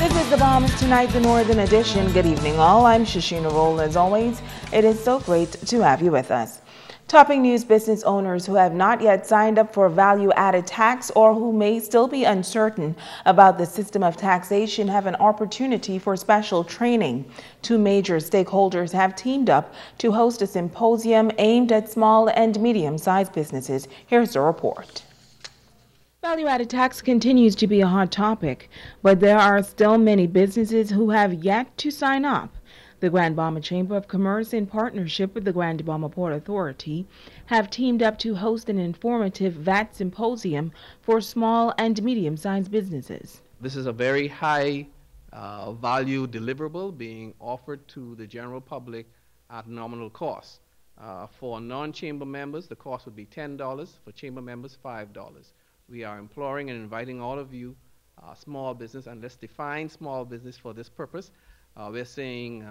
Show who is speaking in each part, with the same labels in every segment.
Speaker 1: This is the Bahamas Tonight, the Northern Edition. Good evening, all. I'm Shashina Roll. As always, it is so great to have you with us. Topping news: business owners who have not yet signed up for value-added tax or who may still be uncertain about the system of taxation have an opportunity for special training. Two major stakeholders have teamed up to host a symposium aimed at small and medium-sized businesses. Here's the report. Value-added tax continues to be a hot topic, but there are still many businesses who have yet to sign up. The Grand Bahama Chamber of Commerce, in partnership with the Grand Bahama Port Authority, have teamed up to host an informative VAT symposium for small and medium-sized businesses.
Speaker 2: This is a very high value deliverable being offered to the general public at nominal cost. For non-chamber members, the cost would be $10. For chamber members, $5. We are imploring and inviting all of you, small business, and let's define small business for this purpose. We're saying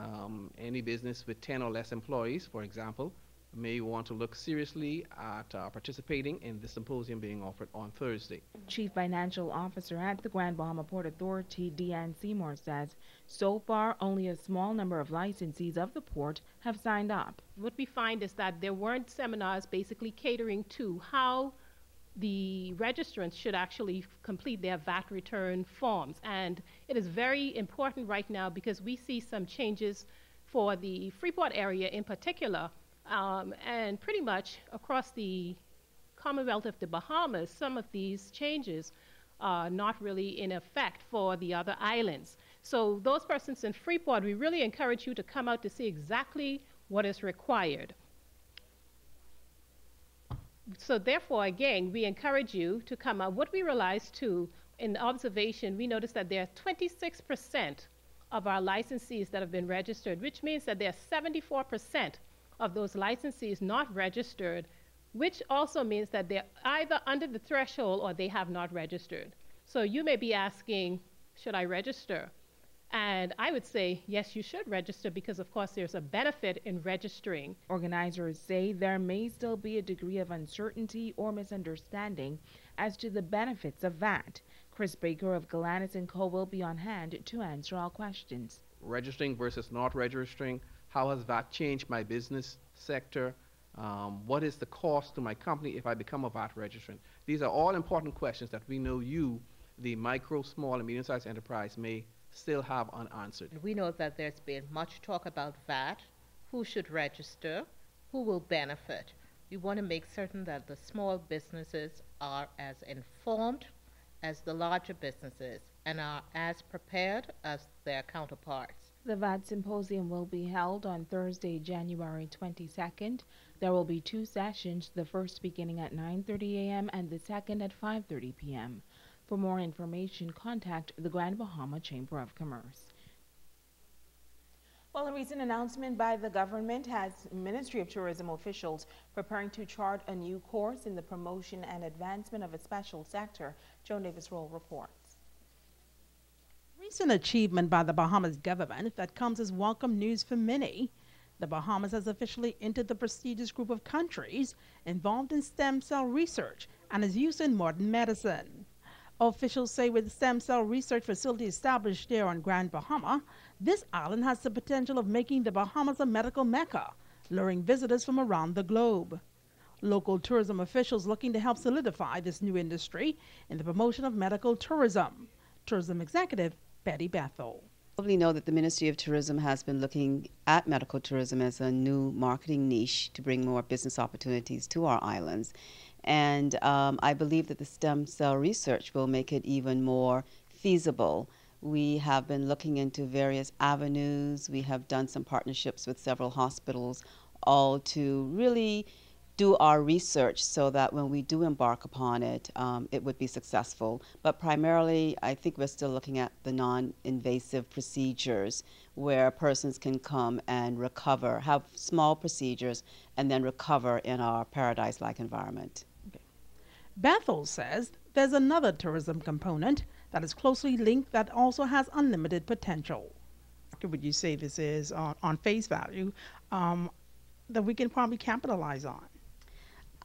Speaker 2: any business with 10 or less employees, for example, may want to look seriously at participating in the symposium being offered on Thursday.
Speaker 1: Chief Financial Officer at the Grand Bahama Port Authority, Deanne Seymour, says so far only a small number of licensees of the port have signed up.
Speaker 3: What we find is that there weren't seminars basically catering to how the registrants should actually complete their VAT return forms. And it is very important right now because we see some changes for the Freeport area in particular, and pretty much across the Commonwealth of the Bahamas. Some of these changes are not really in effect for the other islands. So those persons in Freeport, we really encourage you to come out to see exactly what is required. So therefore, again, we encourage you to come out. What we realized too, in observation, we noticed that there are 26% of our licensees that have been registered, which means that there are 74% of those licensees not registered, which also means that they're either under the threshold or they have not registered. So you may be asking, should I register? And I would say, yes, you should register because, of course, there's a benefit in registering.
Speaker 1: Organizers say there may still be a degree of uncertainty or misunderstanding as to the benefits of VAT. Chris Baker of Galanis & Co. will be on hand to answer all questions.
Speaker 2: Registering versus not registering, how has VAT changed my business sector? What is the cost to my company if I become a VAT registrant? These are all important questions that we know you, the micro, small, and medium-sized enterprise, may still have unanswered.
Speaker 4: We know that there's been much talk about VAT, who should register, who will benefit. We want to make certain that the small businesses are as informed as the larger businesses and are as prepared as their counterparts.
Speaker 1: The VAT symposium will be held on Thursday, January 22nd. There will be two sessions, the first beginning at 9:30 a.m. and the second at 5:30 p.m. For more information, contact the Grand Bahama Chamber of Commerce. Well, a recent announcement by the government has Ministry of Tourism officials preparing to chart a new course in the promotion and advancement of a special sector. Joan Davis-Roll reports.
Speaker 5: Recent achievement by the Bahamas government that comes as welcome news for many. The Bahamas has officially entered the prestigious group of countries involved in stem cell research and its use in modern medicine. Officials say with the stem cell research facility established there on Grand Bahama, this island has the potential of making the Bahamas a medical mecca, luring visitors from around the globe. Local tourism officials looking to help solidify this new industry in the promotion of medical tourism. Tourism executive Betty Bethel.
Speaker 6: You probably know that the Ministry of Tourism has been looking at medical tourism as a new marketing niche to bring more business opportunities to our islands. And I believe that the stem cell research will make it even more feasible. We have been looking into various avenues. We have done some partnerships with several hospitals, all to really do our research so that when we do embark upon it, it would be successful. But primarily, I think we're still looking at the non-invasive procedures where persons can come and recover, have small procedures, and then recover in our paradise-like environment.
Speaker 5: Okay. Bethel says there's another tourism component that is closely linked that also has unlimited potential. Would you say this is on face value that we can probably capitalize on?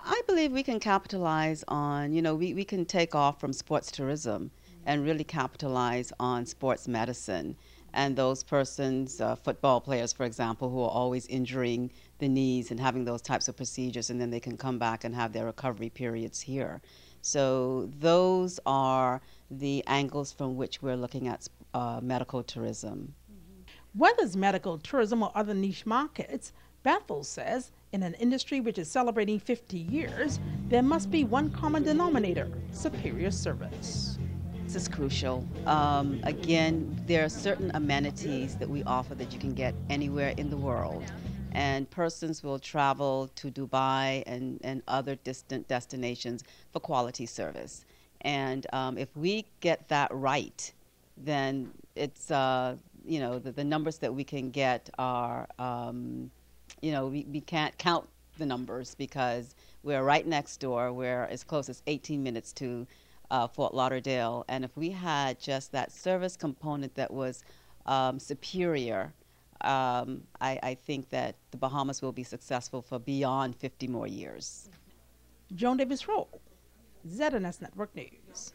Speaker 6: I believe we can capitalize on, we can take off from sports tourism and really capitalize on sports medicine. And those persons, football players, for example, who are always injuring the knees and having those types of procedures, and then they can come back and have their recovery periods here. So those are the angles from which we're looking at medical tourism.
Speaker 5: Whether it's medical tourism or other niche markets, Bethel says in an industry which is celebrating 50 years, there must be one common denominator: superior service.
Speaker 6: This is crucial. Again, there are certain amenities that we offer that you can get anywhere in the world. And persons will travel to Dubai and other distant destinations for quality service. And if we get that right, then it's, the numbers that we can get are, we can't count the numbers because we're right next door. We're as close as 18 minutes to Fort Lauderdale. And if we had just that service component that was superior, I think that the Bahamas will be successful for beyond 50 more years.
Speaker 5: Joan Davis-Roll, ZNS Network News.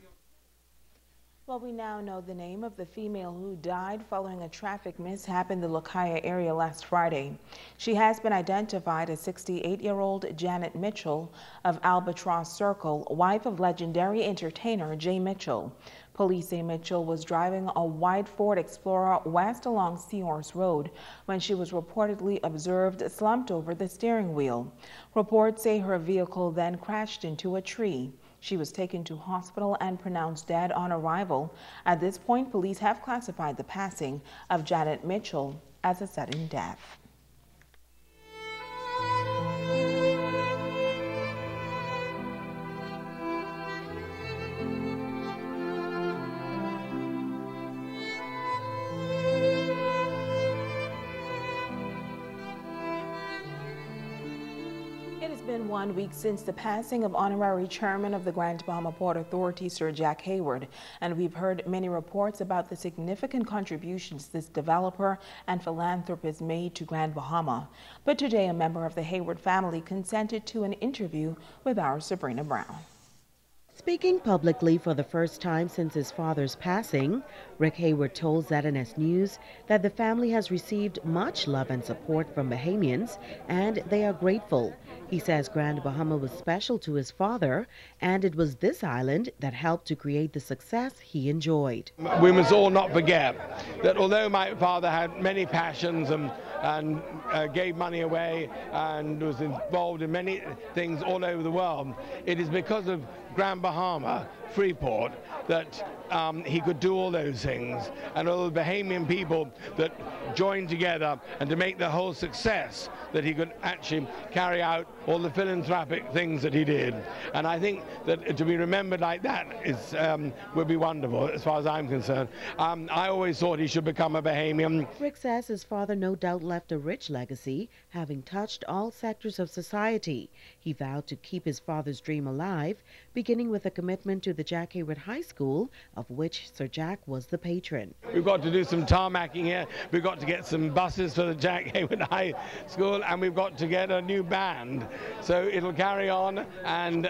Speaker 1: Well, we now know the name of the female who died following a traffic mishap in the Lucaya area last Friday. She has been identified as 68-year-old Janet Mitchell of Albatross Circle, wife of legendary entertainer Jay Mitchell. Police say Mitchell was driving a white Ford Explorer west along Seahorse Road when she was reportedly observed slumped over the steering wheel. Reports say her vehicle then crashed into a tree. She was taken to hospital and pronounced dead on arrival. At this point, police have classified the passing of Janet Mitchell as a sudden death. It has been 1 week since the passing of honorary chairman of the Grand Bahama Port Authority, Sir Jack Hayward, and we've heard many reports about the significant contributions this developer and philanthropist made to Grand Bahama. But today, a member of the Hayward family consented to an interview with our Sabrina Brown.
Speaker 7: Speaking publicly for the first time since his father's passing, Rick Hayward told ZNS News that the family has received much love and support from Bahamians, and they are grateful. He says Grand Bahama was special to his father, and it was this island that helped to create the success he enjoyed.
Speaker 8: We must all not forget that although my father had many passions and gave money away and was involved in many things all over the world, it is because of Grand Bahama, Freeport, that he could do all those things, and all the Bahamian people that joined together and to make the whole success that he could actually carry out all the philanthropic things that he did. And I think that to be remembered like that is would be wonderful as far as I'm concerned. I always thought he should become a Bahamian.
Speaker 7: Rick says his father no doubt left a rich legacy, having touched all sectors of society. He vowed to keep his father's dream alive, beginning with a commitment to the Jack Hayward High School, of which Sir Jack was the patron.
Speaker 8: We've got to do some tarmacking here. We've got to get some buses for the Jack Hayward High School, and we've got to get a new band. So it'll carry on and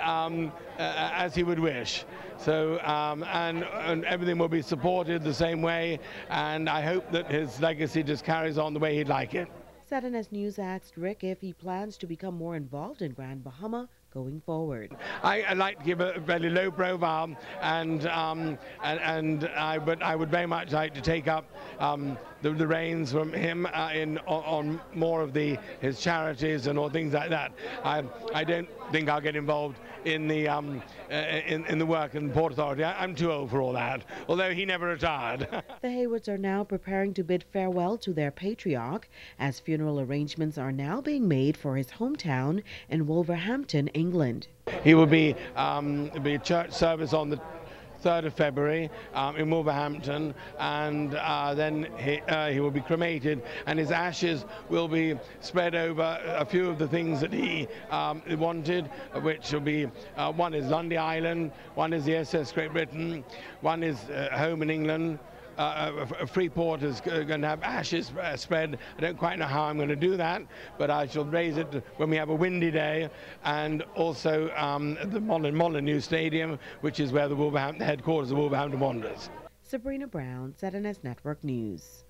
Speaker 8: as he would wish. So and everything will be supported the same way, and I hope that his legacy just carries on the way he'd like it.
Speaker 7: ZNS News asked Rick if he plans to become more involved in Grand Bahama going forward.
Speaker 8: I'd like to give a very low profile, but I would very much like to take up the reins from him on more of his charities and all things like that. I don't think I'll get involved in the work in Port Authority. I'm too old for all that, although he never retired.
Speaker 7: The Haywards are now preparing to bid farewell to their patriarch, as funeral arrangements are now being made for his hometown in Wolverhampton, England.
Speaker 8: He will be a church service on the 3rd of February in Wolverhampton, and then he will be cremated, and his ashes will be spread over a few of the things that he wanted, which will be one is Lundy Island, one is the SS Great Britain, one is home in England, Freeport is going to have ashes spread. I don't quite know how I'm going to do that, but I shall raise it when we have a windy day, and also the Molyneux Stadium, which is where the headquarters of the Wolverhampton Wanderers.
Speaker 7: Sabrina Brown, ZNS Network News.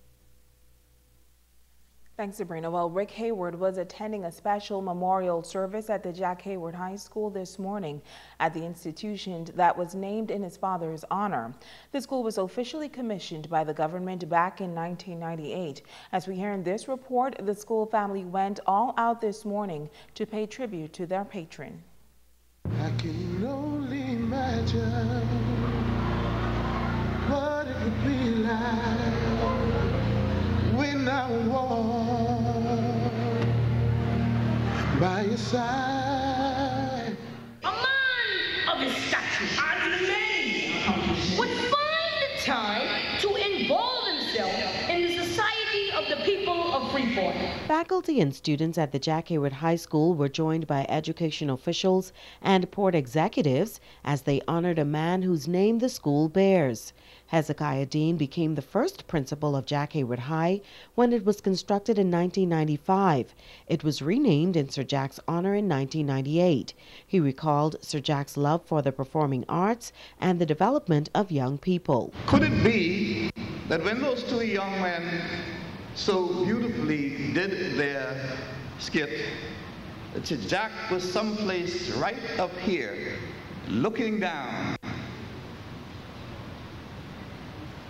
Speaker 1: Thanks, Sabrina. Well, Rick Hayward was attending a special memorial service at the Jack Hayward High School this morning at the institution that was named in his father's honor. The school was officially commissioned by the government back in 1998. As we hear in this report, the school family went all out this morning to pay tribute to their patron.
Speaker 9: I can only imagine what it would be like when I walk by your side.
Speaker 10: A man of his stature and remain would find the time to involve himself in the society of the people of Freeport.
Speaker 7: Faculty and students at the Jack Hayward High School were joined by education officials and port executives as they honored a man whose name the school bears. Hezekiah Dean became the first principal of Jack Hayward High when it was constructed in 1995. It was renamed in Sir Jack's honor in 1998. He recalled Sir Jack's love for the performing arts and the development of young people.
Speaker 11: Could it be that when those two young men so beautifully did their skit, that Sir Jack was someplace right up here looking down,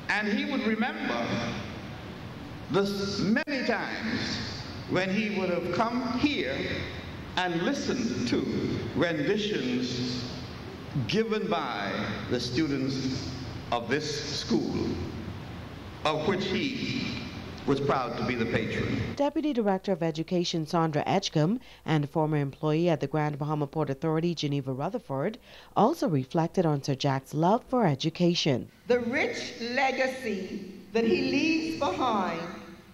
Speaker 11: and he would remember the many times when he would have come here and listened to renditions given by the students of this school, of which he was proud to be the patron.
Speaker 7: Deputy Director of Education Sandra Edgecombe and former employee at the Grand Bahama Port Authority Geneva Rutherford also reflected on Sir Jack's love for education.
Speaker 12: The rich legacy that he leaves behind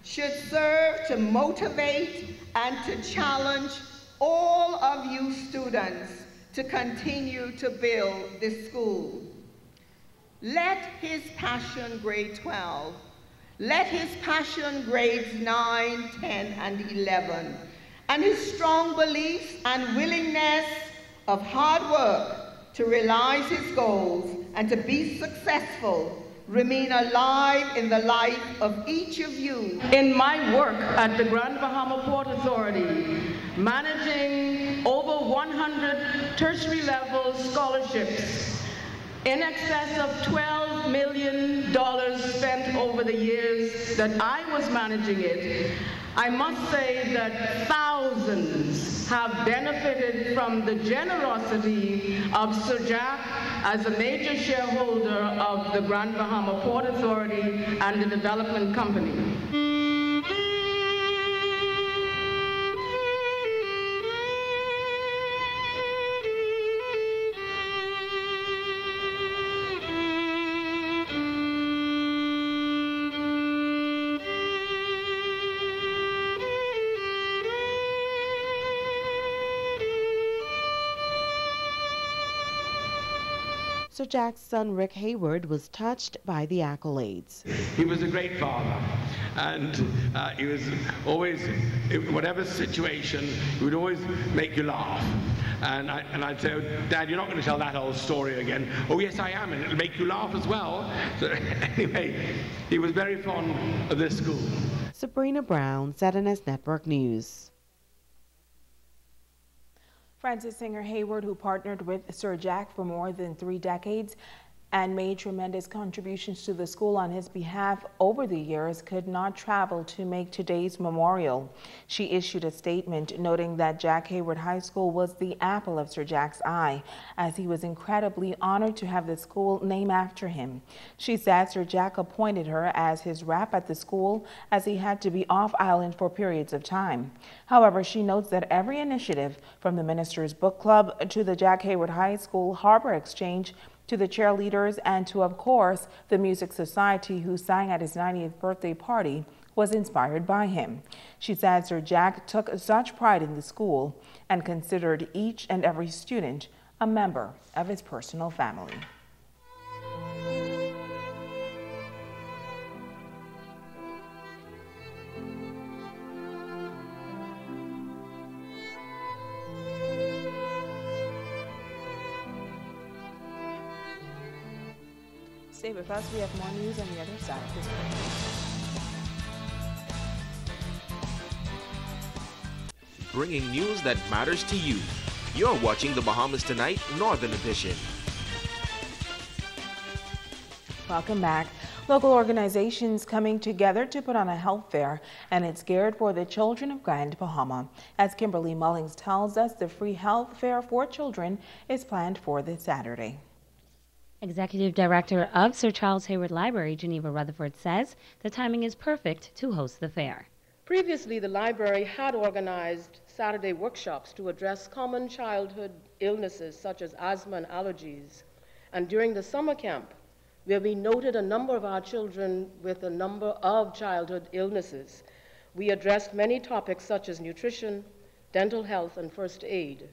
Speaker 12: should serve to motivate and to challenge all of you students to continue to build this school. Let his passion grade 12, let his passion grades 9, 10, and 11, and his strong beliefs and willingness of hard work to realize his goals and to be successful remain alive in the life of each of you.
Speaker 10: In my work at the Grand Bahama Port Authority, managing over 100 tertiary level scholarships, in excess of $12 million spent over the years that I was managing it, I must say that thousands have benefited from the generosity of Sir Jack as a major shareholder of the Grand Bahama Port Authority and the Development Company.
Speaker 7: Sir Jack's son Rick Hayward was touched by the accolades.
Speaker 8: He was a great father, and he was always, in whatever situation, he would always make you laugh. And I'd say, oh, Dad, you're not going to tell that old story again. Oh, yes, I am, and it'll make you laugh as well. So anyway, he was very fond of this school.
Speaker 7: Sabrina Brown, ZNS Network News.
Speaker 1: Francis Singer Hayward, who partnered with Sir Jack for more than 3 decades and made tremendous contributions to the school on his behalf over the years, could not travel to make today's memorial. She issued a statement noting that Jack Hayward High School was the apple of Sir Jack's eye, as he was incredibly honored to have the school named after him. She said Sir Jack appointed her as his rep at the school as he had to be off island for periods of time. However, she notes that every initiative, from the Minister's Book Club to the Jack Hayward High School Harbor Exchange, to the cheerleaders, and to, of course, the Music Society, who sang at his 90th birthday party, was inspired by him. She said Sir Jack took such pride in the school and considered each and every student a member of his personal family. Stay with us. We have more news on the other side of this break.
Speaker 13: Bringing news that matters to you. You're watching the Bahamas Tonight Northern Edition.
Speaker 1: Welcome back. Local organizations coming together to put on a health fair, and it's geared for the children of Grand Bahama. As Kimberly Mullings tells us, the free health fair for children is planned for this Saturday.
Speaker 14: Executive Director of Sir Charles Hayward Library, Geneva Rutherford, says the timing is perfect to host the fair.
Speaker 10: Previously, the library had organized Saturday workshops to address common childhood illnesses such as asthma and allergies. And during the summer camp, where we noted a number of our children with a number of childhood illnesses, we addressed many topics such as nutrition, dental health, and first aid.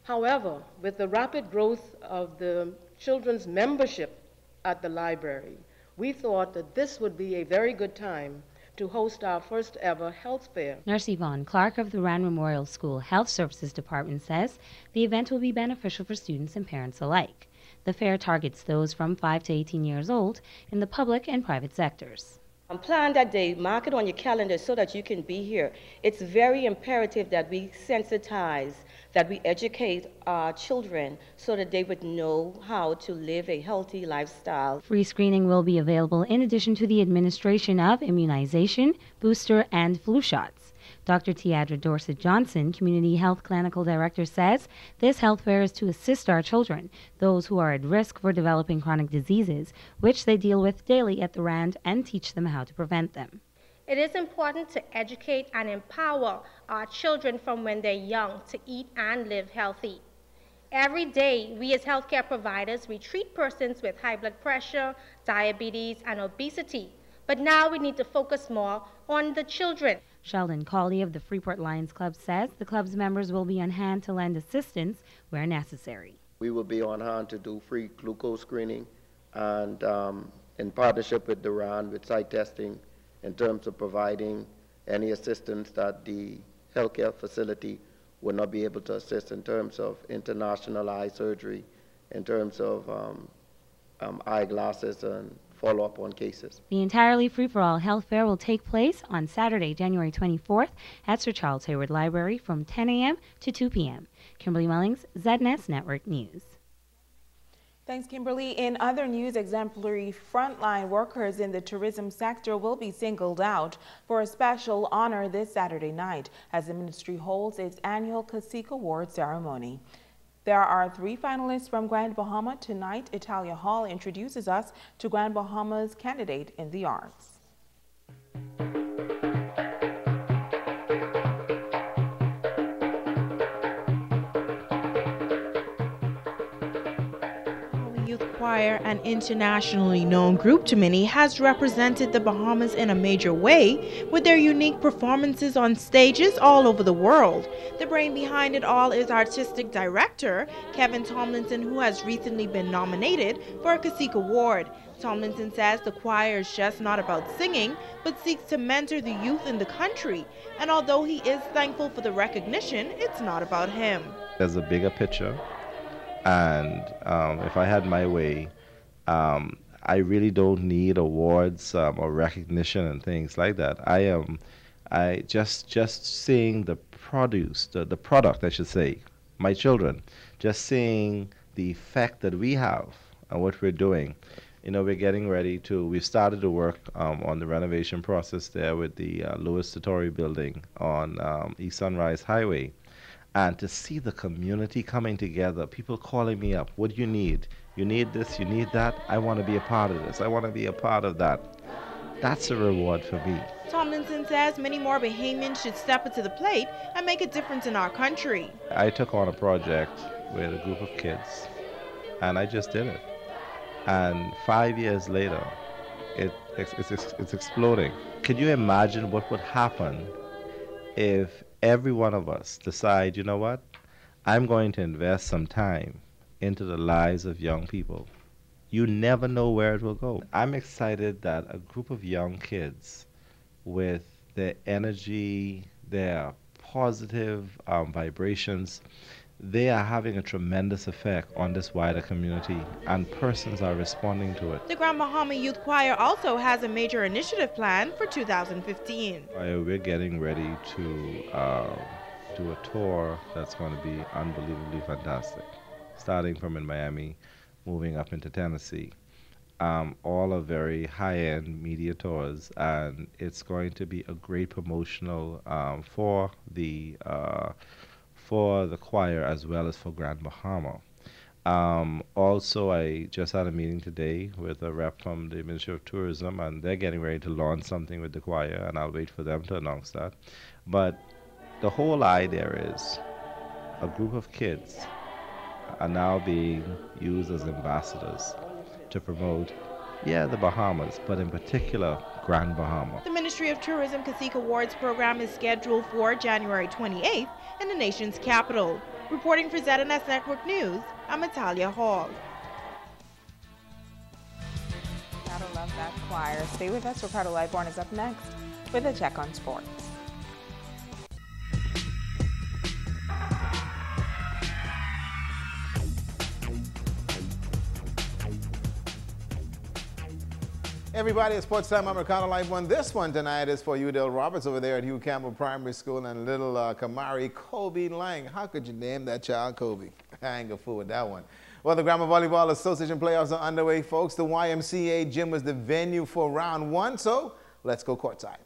Speaker 10: However, with the rapid growth of the children's membership at the library, we thought that this would be a very good time to host our first ever health fair.
Speaker 14: Nurse Yvonne Clark of the Rand Memorial School Health Services Department says the event will be beneficial for students and parents alike. The fair targets those from 5 to 18 years old in the public and private sectors.
Speaker 15: Plan that day, mark it on your calendar so that you can be here. It's very imperative that we sensitize, that we educate our children so that they would know how to live a healthy lifestyle.
Speaker 14: Free screening will be available in addition to the administration of immunization, booster, and flu shots. Dr. Tiadra Dorset Johnson, Community Health Clinical Director, says this health fair is to assist our children, those who are at risk for developing chronic diseases, which they deal with daily at the Rand, and teach them how to prevent them.
Speaker 16: It is important to educate and empower our children from when they're young to eat and live healthy. Every day, we as healthcare providers, we treat persons with high blood pressure, diabetes, and obesity. But now we need to focus more on the children.
Speaker 14: Sheldon Cawley of the Freeport Lions Club says the club's members will be on hand to lend assistance where necessary.
Speaker 17: We will be on hand to do free glucose screening and in partnership with the RAN with site testing in terms of providing any assistance that the healthcare facility will not be able to assist in terms of international eye surgery, in terms of eyeglasses and follow-up on cases.
Speaker 14: The entirely free-for-all health fair will take place on Saturday, January 24th at Sir Charles Hayward Library from 10 a.m. to 2 p.m. Kimberly Mullings, ZNS Network News.
Speaker 1: Thanks, Kimberly. In other news, exemplary frontline workers in the tourism sector will be singled out for a special honor this Saturday night as the ministry holds its annual Cacique Award ceremony. There are 3 finalists from Grand Bahama. Tonight, Italia Hall introduces us to Grand Bahama's candidate in the arts.
Speaker 18: Choir, an internationally known group to many, has represented the Bahamas in a major way with their unique performances on stages all over the world. The brain behind it all is artistic director Kevin Tomlinson, who has recently been nominated for a Cacique Award. Tomlinson says the choir is just not about singing, but seeks to mentor the youth in the country. And although he is thankful for the recognition, it's not about him.
Speaker 19: There's a bigger picture. And if I had my way, I really don't need awards or recognition and things like that. I just seeing the product, I should say, my children, just seeing the effect that we have and what we're doing. You know, we're getting ready to, we've started to work on the renovation process there with the Louis Satori building on East Sunrise Highway. And to see the community coming together, people calling me up, what do you need? You need this, you need that? I want to be a part of this. I want to be a part of that. That's a reward for me.
Speaker 18: Tomlinson says many more Bahamians should step up to the plate and make a difference in our country.
Speaker 19: I took on a project with a group of kids, and I just did it. And 5 years later, it's exploding. Could you imagine what would happen if every one of us decide, you know what, I'm going to invest some time into the lives of young people. You never know where it will go. I'm excited that a group of young kids with their energy, their positive vibrations, they are having a tremendous effect on this wider community, and persons are responding to it.
Speaker 18: The Grand Bahama Youth Choir also has a major initiative planned for 2015.
Speaker 19: We're getting ready to do a tour that's going to be unbelievably fantastic, starting from in Miami, moving up into Tennessee. All are very high-end media tours, and it's going to be a great promotional for the choir as well as for Grand Bahama. Also, I just had a meeting today with a rep from the Ministry of Tourism, and they're getting ready to launch something with the choir, and I'll wait for them to announce that. But the whole idea is a group of kids are now being used as ambassadors to promote, the Bahamas, but in particular, Grand Bahama.
Speaker 18: The Ministry of Tourism Cacique Awards program is scheduled for January 28th in the nation's capital. Reporting for ZNS Network News, I'm Natalia Hall.
Speaker 1: Gotta love that choir. Stay with us. Ricardo Lightborn is up next with a check on sports.
Speaker 20: Everybody, it's Sports Time. I'm Ricardo Lightborn. This one tonight is for Udell Roberts over there at Hugh Campbell Primary School and little Kamari Kobe Lang. How could you name that child Kobe? I ain't gonna fool with that one. Well, the Grammar Volleyball Association playoffs are underway, folks. The YMCA gym was the venue for round one, so let's go courtside.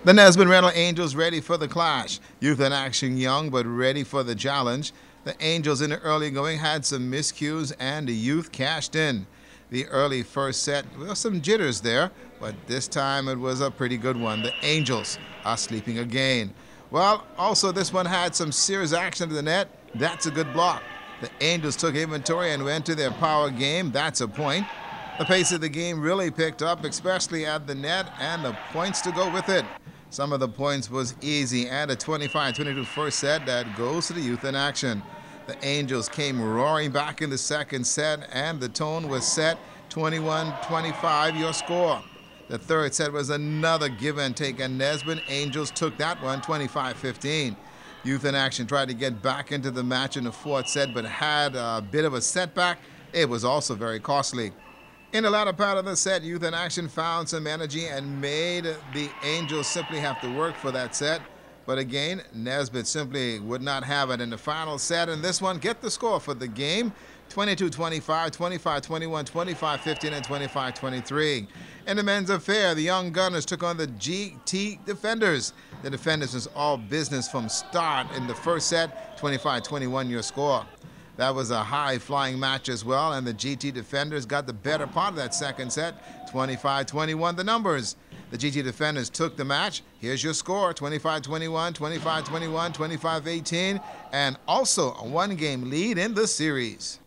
Speaker 20: The Nesbitt Rental Angels ready for the clash. Youth in action young, but ready for the challenge. The Angels in the early going had some miscues, and the youth cashed in. The early first set, there were some jitters there, but this time it was a pretty good one. The Angels are sleeping again. Well, also this one had some serious action to the net. That's a good block. The Angels took inventory and went to their power game. That's a point. The pace of the game really picked up, especially at the net, and the points to go with it. Some of the points was easy, and a 25-22 first set that goes to the youth in action. The Angels came roaring back in the second set, and the tone was set 21-25, your score. The third set was another give and take, and Nesbitt Angels took that one 25-15. Youth in action tried to get back into the match in the fourth set, but had a bit of a setback. It was also very costly. In the latter part of the set, Youth in action found some energy and made the Angels simply have to work for that set. But again, Nesbitt simply would not have it in the final set. And this one, get the score for the game, 22-25, 25-21, 25-15, and 25-23. In the men's affair, the Young Gunners took on the GT Defenders. The Defenders was all business from start in the first set, 25-21 your score. That was a high-flying match as well, and the GT Defenders got the better part of that second set, 25-21 the numbers. The GT Defenders took the match. Here's your score, 25-21, 25-21, 25-18, and also a one-game lead in the series.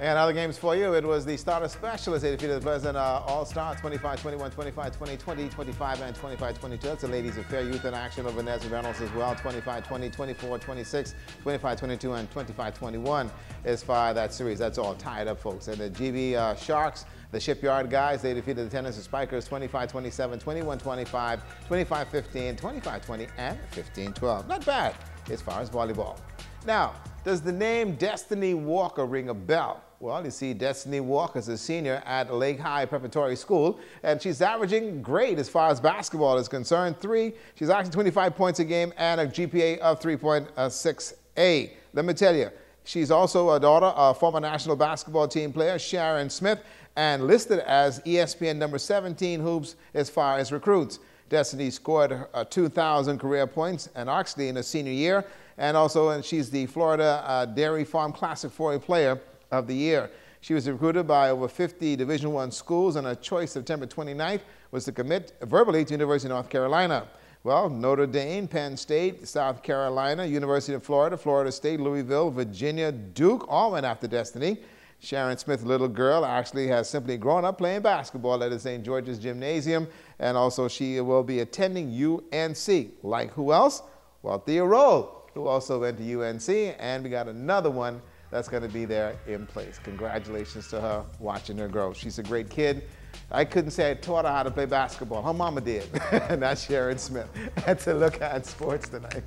Speaker 20: And other games for you, it was the starter specialist. They defeated the Pleasant All-Star 25-21, 25-20, 20-25, and 25-22. That's the ladies' affair. Youth in action over Nesbitt Reynolds as well, 25-20, 24-26, 25-22, and 25-21 as far as that series. That's all tied up, folks. And the GB Sharks, the Shipyard guys, they defeated the Tennessee Spikers 25-27, 21-25, 25-15, 25-20, and 15-12. Not bad as far as volleyball. Now, does the name Destiny Walker ring a bell? Well, you see, Destiny Walker is a senior at Lake High Preparatory School, and she's averaging great as far as basketball is concerned. She's averaging 25 points a game and a GPA of 3.68. Let me tell you, she's also a daughter of former national basketball team player Sharon Smith, and listed as ESPN number 17 hoops as far as recruits. Destiny scored 2,000 career points and Oxley in her senior year, and she's the Florida Dairy Farm Classic 4A Player of the Year. She was recruited by over 50 Division I schools, and her choice September 29th was to commit verbally to University of North Carolina. Well, Notre Dame, Penn State, South Carolina, University of Florida, Florida State, Louisville, Virginia, Duke, all went after Destiny. Sharon Smith, little girl, actually has simply grown up playing basketball at the St. George's Gymnasium, and also she will be attending UNC. Like who else? Well, Thea Roll, who also went to UNC, and we got another one that's going to be there in place. Congratulations to her, watching her grow. She's a great kid. I couldn't say I taught her how to play basketball. Her mama did. And that's Sharon Smith. That's a look at sports tonight.